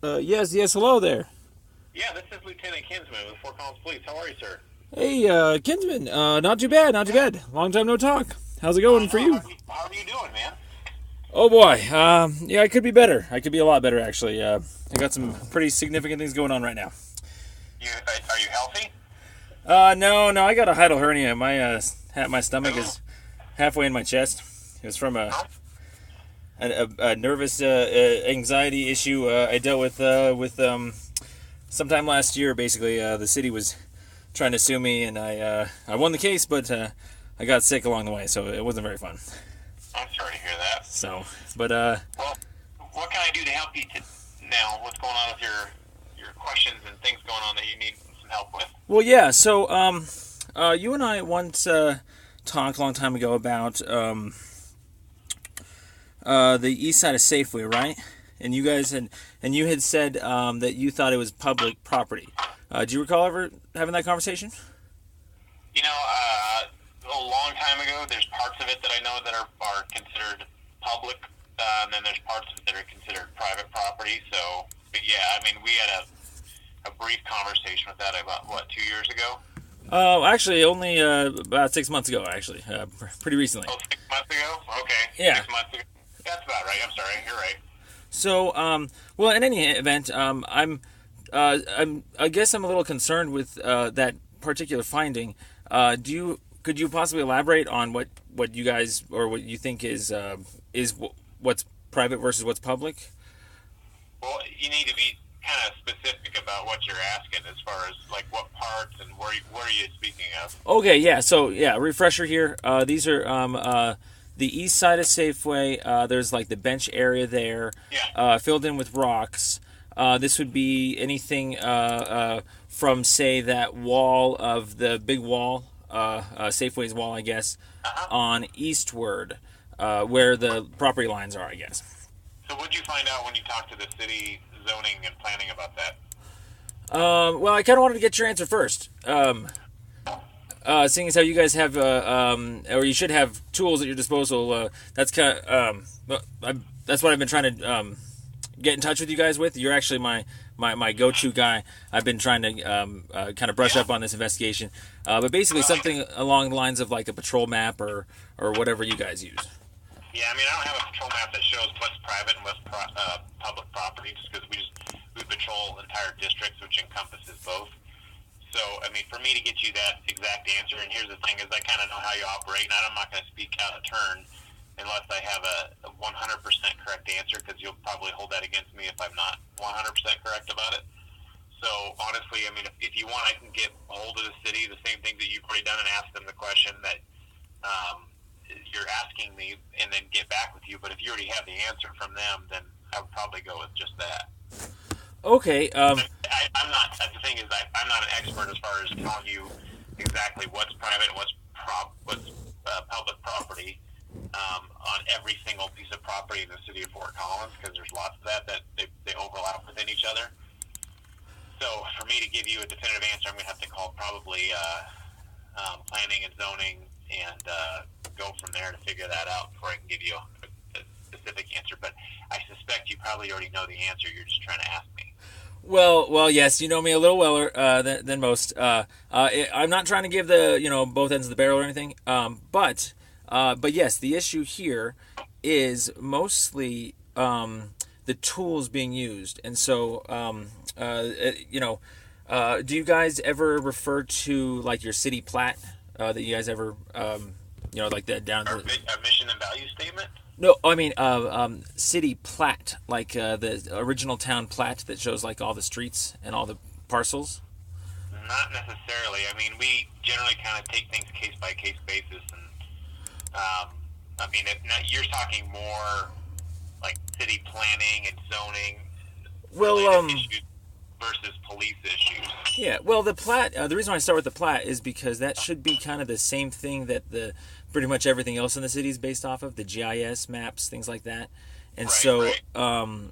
Yes, hello there. Yeah, this is Lieutenant Kinsman with Fort Collins Police. How are you, sir? Hey, Kinsman, not too bad, not too Yeah, bad. Long time no talk. How's it I going for know. you? How are you doing, man? Oh boy, yeah, I could be better. I could be a lot better, actually. I got some pretty significant things going on right now. Are you healthy? No, I got a hiatal hernia. My stomach Ooh, is halfway in my chest. It was from huh? a nervous anxiety issue I dealt with sometime last year. Basically, the city was trying to sue me, and I won the case, but I got sick along the way, so it wasn't very fun. I'm sorry to hear that. So, but Well, what can I do to help you now? What's going on with your questions and things going on that you need some help with? well, yeah. So, you and I once talked a long time ago about the east side of Safeway, right? And you had said that you thought it was public property. Do you recall ever having that conversation? A long time ago, there's parts of it that I know that are considered public, and then there's parts of it that are considered private property. So, but yeah, I mean, we had a brief conversation with that about, what, 2 years ago? Actually, only about 6 months ago. Actually, pretty recently. Oh, 6 months ago? Okay, Yeah. 6 months ago. That's about right. I'm sorry. You're right. So, well, in any event, I guess I'm a little concerned with that particular finding. Could you possibly elaborate on what you guys or what you think is what's private versus what's public? Well, you need to be kind of specific about what you're asking as far as like what parts and where are you speaking of? Okay, yeah. So yeah, refresher here. These are the east side of Safeway. There's like the bench area there, Yeah. filled in with rocks. This would be anything from say that wall of the big wall, Safeway's wall, I guess, Uh huh. on eastward, where the property lines are, I guess. So, what did you find out when you talked to the city zoning and planning about that? Well, I kind of wanted to get your answer first. Seeing as how you guys have, or you should have tools at your disposal, that's kind of, that's what I've been trying to get in touch with you guys with. You're actually my go-to guy. I've been trying to kind of brush Yeah. up on this investigation, but basically Well, something along the lines of like a patrol map or whatever you guys use. yeah. I mean, I don't have a patrol map that shows what's private and what's public property, just because we patrol entire districts, which encompasses both. So, I mean, for me to get you that exact answer, and here's the thing: is I kind of know how you operate, and I'm not going to speak out of turn unless I have a 100% correct answer, because you'll probably hold that against me if I'm not 100% correct about it. So, honestly, I mean, if you want, I can get a hold of the city, the same thing that you've already done, and ask them the question that um, you're asking me, and then get back with you. But if you already have the answer from them, then I would probably go with just that. Okay. I'm not. The thing is, I'm not an expert as far as telling you exactly what's private and what's public property on every single piece of property in the city of Fort Collins, because there's lots of that they overlap within each other. So for me to give you a definitive answer, I'm going to have to call probably planning and zoning and go from there to figure that out before I can give you a specific answer. But I suspect you probably already know the answer. You're just trying to ask me. Well, yes, you know me a little weller than most. I'm not trying to give the both ends of the barrel or anything. But yes, the issue here is mostly the tools being used, and so do you guys ever refer to like your city plat that you guys ever like that down Our, the our mission and value statement. no, I mean city plat, like the original town plat that shows like all the streets and all the parcels. Not necessarily. I mean, we generally kind of take things case by case basis, and I mean, you're talking more like city planning and zoning Well, related issues versus police issues. yeah. Well, the plat. The reason why I start with the plat is because that should be kind of the same thing that the pretty much everything else in the city is based off of the GIS maps, things like that. And Right, so right.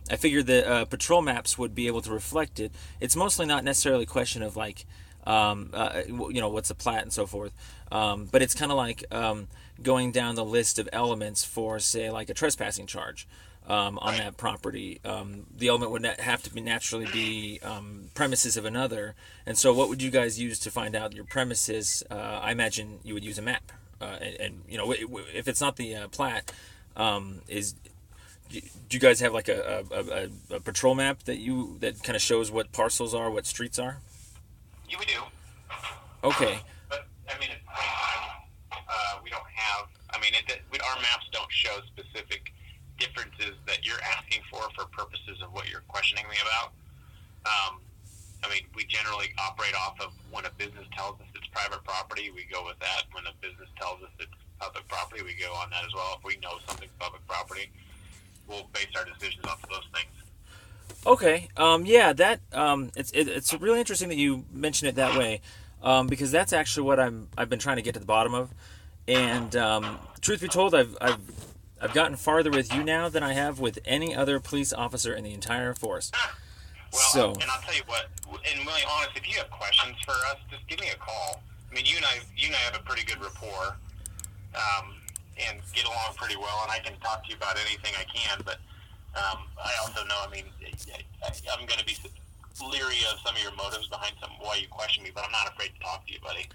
I figured the patrol maps would be able to reflect it. It's mostly not necessarily a question of like, what's the plat and so forth. But it's kind of like going down the list of elements for, say, like a trespassing charge. on that property. The element would have to be naturally be premises of another. And so, what would you guys use to find out your premises? I imagine you would use a map, and if it's not the plat, is do you guys have like a patrol map that kind of shows what parcels are, what streets are? Yeah, we do. Okay. But I mean, at the same time, we don't have. I mean, our maps don't show specific differences that you're asking for purposes of what you're questioning me about. I mean, we generally operate off of when a business tells us it's private property, we go with that. When a business tells us it's public property, we go on that as well. If we know something's public property, we'll base our decisions off of those things. Okay. Yeah. That. It's really interesting that you mention it that way, because that's actually what I've been trying to get to the bottom of, and truth be told, I've gotten farther with you now than I have with any other police officer in the entire force. Well, and I'll tell you what, and really honest, if you have questions for us, just give me a call. I mean, you and I have a pretty good rapport, and get along pretty well, and I can talk to you about anything I can, but I also know, I mean, I'm going to be leery of some of your motives behind why you question me, but I'm not afraid to talk to you, buddy.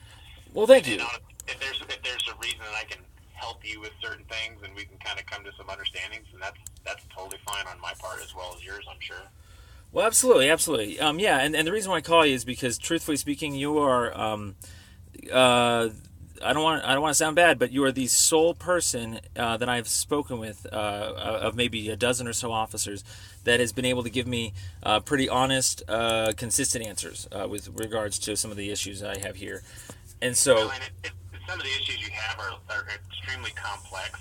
Well, thank you. If there's a reason that I can help you with certain things, and we can kind of come to some understandings, and that's totally fine on my part as well as yours, I'm sure. Well, absolutely. Yeah, and the reason why I call you is because, truthfully speaking, you are. I don't want to sound bad, but you are the sole person that I've spoken with of maybe a dozen or so officers that has been able to give me pretty honest, consistent answers with regards to some of the issues I have here, and so. Well, and some of the issues you have are extremely complex,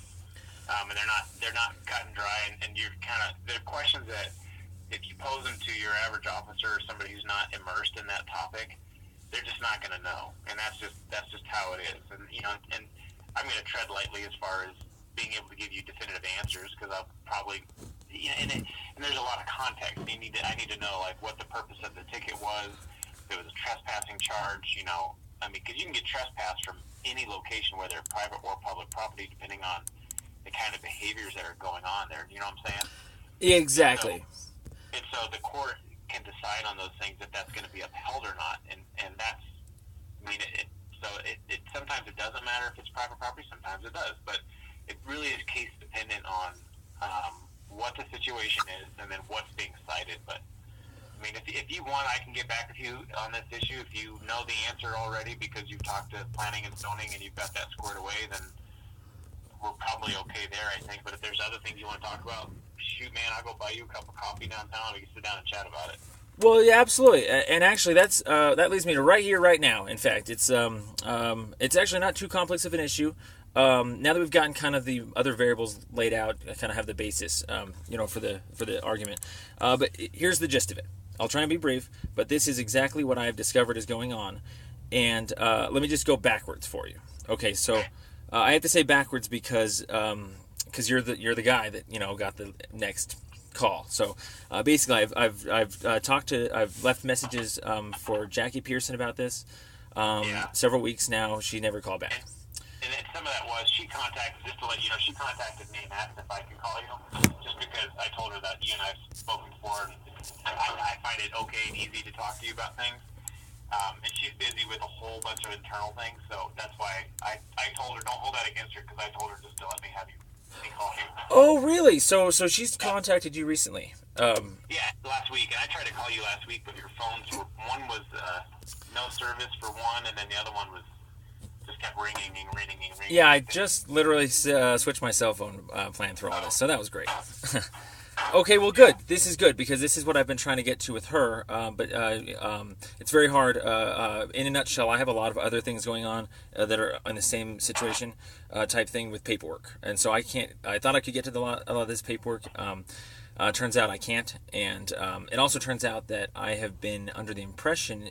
and they're not cut and dry, and you're they're questions that, if you pose them to your average officer or somebody who's not immersed in that topic, they're just not going to know, and that's just how it is. And and I'm going to tread lightly as far as being able to give you definitive answers, because I'll probably, and there's a lot of context. I need to know like what the purpose of the ticket was. If it was a trespassing charge, I mean, because you can get trespassed from any location, whether private or public property, depending on the kind of behaviors that are going on there. You know what I'm saying? Yeah, exactly. And so the court can decide on those things if that's going to be upheld or not, and that's, I mean, it sometimes it doesn't matter if it's private property, sometimes it does, but it really is case dependent on what the situation is and then what's being cited. But I mean, if you want, I can get back with you on this issue. If you know the answer already because you've talked to planning and zoning and you've got that squared away, then we're probably okay there, I think. But if there's other things you want to talk about, shoot, man, I'll go buy you a cup of coffee downtown. We can sit down and chat about it. Well, yeah, absolutely, and actually, that leads me to right here, right now. In fact, it's actually not too complex of an issue. Now that we've gotten kind of the other variables laid out, I kind of have the basis, for the argument. But here's the gist of it. I'll try and be brief, but this is exactly what I've discovered is going on, and let me just go backwards for you. Okay, so I have to say backwards because you're the guy that got the next call. So basically, I've left messages for Jackie Pearson about this several weeks now. She never called back. And then some of that was she contacted me and asked if I could call you, just because I told her that you and I have spoken before, and I find it okay and easy to talk to you about things. And she's busy with a whole bunch of internal things, so that's why I told her, don't hold that against her, because I told her just to let me have you. Call you. Oh, really? So she's contacted you recently? Yeah, last week, and I tried to call you last week, but your phones were, one was no service for one, and then the other one was just kept ringing. Yeah, I just literally switched my cell phone plan through all this, so that was great. Okay, well, good. This is good, because this is what I've been trying to get to with her, but it's very hard. In a nutshell, I have a lot of other things going on that are in the same situation type thing with paperwork, and so I thought I could get to a lot of this paperwork. Turns out I can't, and it also turns out that I have been under the impression,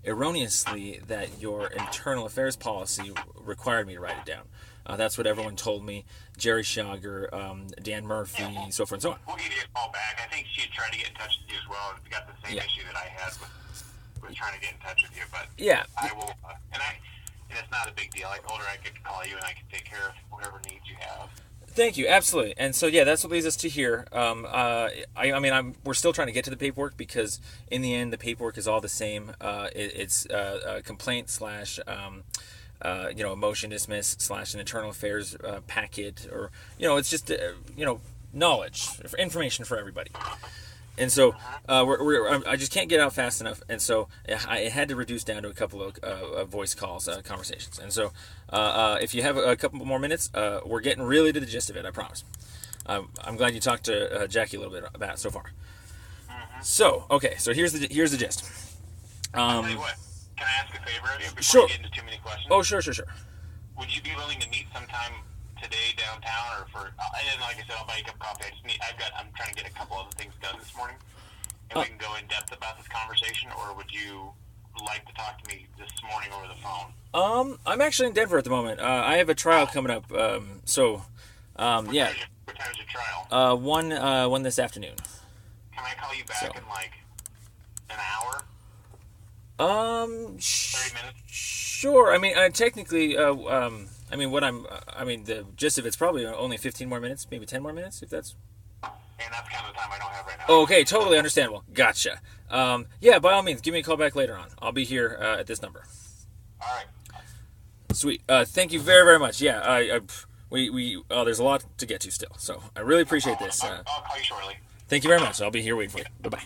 erroneously, that your internal affairs policy required me to write it down. That's what everyone told me. Jerry Schauger, Dan Murphy, so forth and so on. We'll give you a call back. I think she had tried to get in touch with you as well. We got the same issue that I had with trying to get in touch with you. But I will, and it's not a big deal. I told her I could call you and I could take care of whatever needs you have. Thank you, absolutely. And so yeah, that's what leads us to here. I mean, we're still trying to get to the paperwork because in the end, the paperwork is all the same. It's a complaint slash, a motion dismiss slash an internal affairs packet, or it's just knowledge, information for everybody. And so I just can't get out fast enough, and so I had to reduce down to a couple of voice calls, conversations. And so if you have a couple more minutes, we're getting really to the gist of it, I promise. I'm glad you talked to Jackie a little bit about it so far. So, okay, so here's the gist. I'll tell you what, can I ask a favor of you before Sure. you get into too many questions? Oh, sure. Would you be willing to meet sometime today downtown, or and like I said, I'll buy you a cup of coffee. I'm trying to get a couple other things done this morning, and we can go in depth about this conversation, or would you like to talk to me this morning over the phone? I'm actually in Denver at the moment. I have a trial coming up, yeah. What time is your trial? One this afternoon. Can I call you back in like an hour? 30 minutes? Sure. I mean, technically, the gist of it's probably only 15 more minutes, maybe 10 more minutes, if that's... And that's kind of the time I don't have right now. Oh, okay, totally understandable. Gotcha. Yeah, by all means, give me a call back later on. I'll be here at this number. All right. Sweet. Thank you very, very much. Yeah, there's a lot to get to still, so I really appreciate this. I'll call you shortly. Thank you very much. I'll be here waiting for you. Bye-bye.